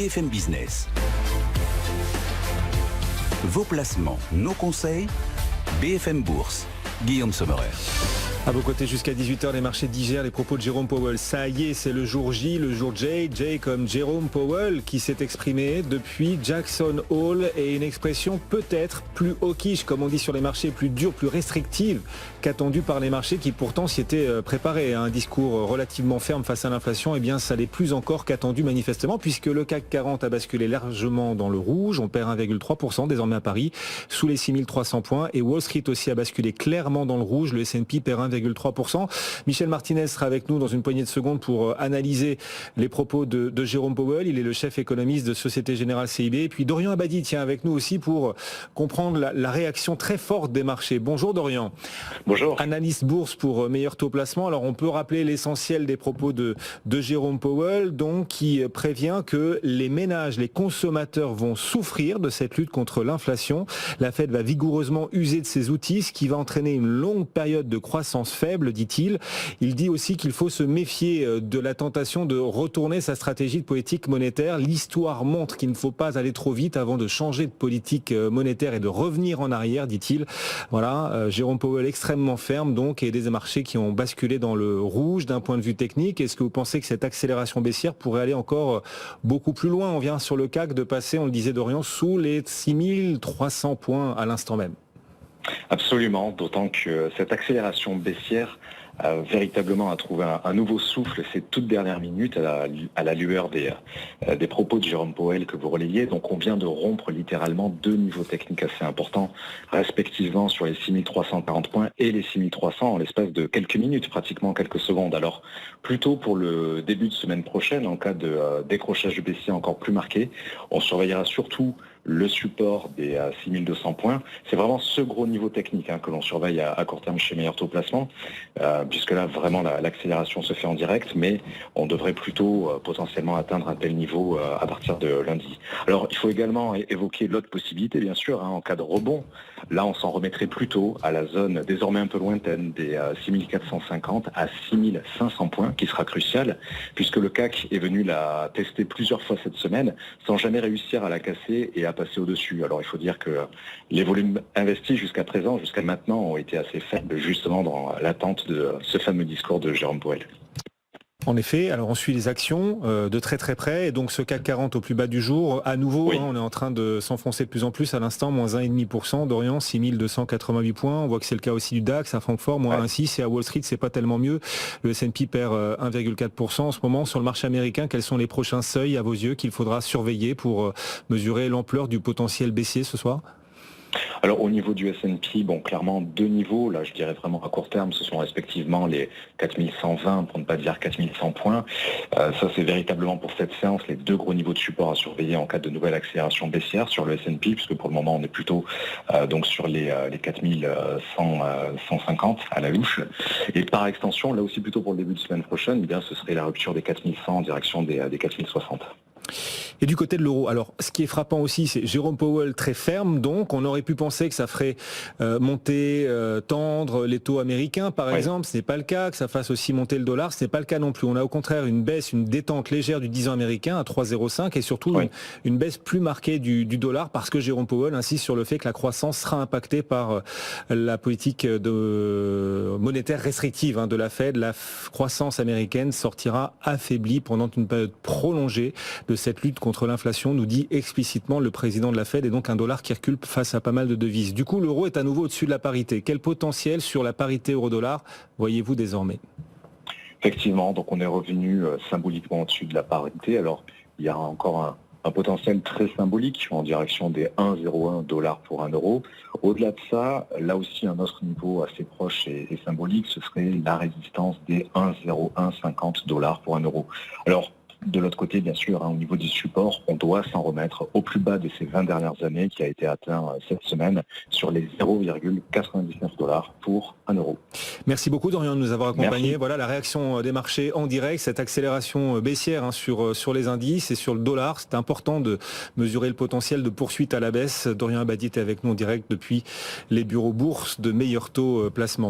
BFM Business. Vos placements, nos conseils, BFM Bourse. Guillaume Sommerer. À vos côtés jusqu'à 18h, les marchés digèrent les propos de Jérôme Powell. Ça y est, c'est le jour J, le jour J. J comme Jérôme Powell qui s'est exprimé depuis Jackson Hole et une expression peut-être plus hawkish, comme on dit sur les marchés, plus dure, plus restrictive qu'attendue par les marchés qui pourtant s'y étaient préparés. Un discours relativement ferme face à l'inflation, eh bien ça l'est plus encore qu'attendu manifestement puisque le CAC 40 a basculé largement dans le rouge. On perd 1,3% désormais à Paris, sous les 6300 points et Wall Street aussi a basculé clairement dans le rouge. Le S&P perd 1,3%. Michel Martinez sera avec nous dans une poignée de secondes pour analyser les propos de Jérôme Powell. Il est le chef économiste de Société Générale CIB. Et puis Dorian Abadi tient avec nous aussi pour comprendre la réaction très forte des marchés. Bonjour Dorian. Bonjour. Analyste bourse pour meilleur taux placement. Alors on peut rappeler l'essentiel des propos de Jérôme Powell, donc qui prévient que les ménages, les consommateurs vont souffrir de cette lutte contre l'inflation. La Fed va vigoureusement user de ses outils, ce qui va entraîner une longue période de croissance faible, dit-il. Il dit aussi qu'il faut se méfier de la tentation de retourner sa stratégie de politique monétaire. L'histoire montre qu'il ne faut pas aller trop vite avant de changer de politique monétaire et de revenir en arrière, dit-il. Voilà, Jérôme Powell extrêmement ferme donc et des marchés qui ont basculé dans le rouge d'un point de vue technique. Est-ce que vous pensez que cette accélération baissière pourrait aller encore beaucoup plus loin? On vient sur le CAC de passer, on le disait Dorian, sous les 6300 points à l'instant même. Absolument, d'autant que cette accélération baissière véritablement a trouvé un nouveau souffle ces toutes dernières minutes à la lueur des propos de Jérôme Powell que vous relayiez. Donc on vient de rompre littéralement deux niveaux techniques assez importants, respectivement sur les 6340 points et les 6300 en l'espace de quelques minutes, pratiquement quelques secondes. Alors plutôt pour le début de semaine prochaine, en cas de décrochage baissier encore plus marqué, on surveillera surtout le support des 6200 points. C'est vraiment ce gros niveau technique que l'on surveille à court terme chez Meilleur Taux Placement, puisque là, vraiment, l'accélération se fait en direct, mais on devrait plutôt potentiellement atteindre un tel niveau à partir de lundi. Alors, il faut également évoquer l'autre possibilité, bien sûr, en cas de rebond. Là, on s'en remettrait plutôt à la zone désormais un peu lointaine des 6450 à 6500 points, qui sera cruciale, puisque le CAC est venu la tester plusieurs fois cette semaine, sans jamais réussir à la casser et à passer au-dessus. Alors il faut dire que les volumes investis jusqu'à présent, jusqu'à maintenant, ont été assez faibles, justement dans l'attente de ce fameux discours de Jérôme Powell. En effet, alors on suit les actions de très très près et donc ce CAC 40 au plus bas du jour, à nouveau, oui. On est en train de s'enfoncer de plus en plus à l'instant, moins 1,5%, Dorian, 6288 points, on voit que c'est le cas aussi du DAX à Francfort, moins 1,6 et à Wall Street c'est pas tellement mieux, le S&P perd 1,4% en ce moment. Sur le marché américain, quels sont les prochains seuils à vos yeux qu'il faudra surveiller pour mesurer l'ampleur du potentiel baissier ce soir ? Alors au niveau du S&P, clairement deux niveaux, là je dirais vraiment à court terme, ce sont respectivement les 4120 pour ne pas dire 4100 points. Ça c'est véritablement pour cette séance les deux gros niveaux de support à surveiller en cas de nouvelle accélération baissière sur le S&P, puisque pour le moment on est plutôt donc sur les 4150 à la louche. Et par extension, là aussi plutôt pour le début de semaine prochaine, eh bien ce serait la rupture des 4100 en direction des 4060. Et du côté de l'euro, alors ce qui est frappant aussi, c'est Jérôme Powell très ferme, donc on aurait pu penser que ça ferait monter, tendre les taux américains par exemple, ce n'est pas le cas, que ça fasse aussi monter le dollar, ce n'est pas le cas non plus. On a au contraire une baisse, une détente légère du 10 ans américain à 3,05 et surtout une baisse plus marquée du dollar parce que Jérôme Powell insiste sur le fait que la croissance sera impactée par la politique monétaire restrictive de la Fed. La croissance américaine sortira affaiblie pendant une période prolongée de cette lutte contre l'inflation, nous dit explicitement le président de la Fed, et donc un dollar qui recule face à pas mal de devises. Du coup, l'euro est à nouveau au-dessus de la parité. Quel potentiel sur la parité euro-dollar voyez-vous désormais ? Effectivement, donc on est revenu symboliquement au-dessus de la parité. Alors, il y a encore un potentiel très symbolique en direction des 1,01 $ pour 1 euro. Au-delà de ça, là aussi un autre niveau assez proche et symbolique, ce serait la résistance des 1,0150 $ pour 1 euro. Alors, de l'autre côté, bien sûr, au niveau du support, on doit s'en remettre au plus bas de ces 20 dernières années qui a été atteint cette semaine sur les 0,99 $ pour 1 euro. Merci beaucoup Dorian de nous avoir accompagnés. Merci. Voilà la réaction des marchés en direct, cette accélération baissière sur les indices et sur le dollar. C'est important de mesurer le potentiel de poursuite à la baisse. Dorian Abadi était avec nous en direct depuis les bureaux bourses de Meilleur Taux Placement.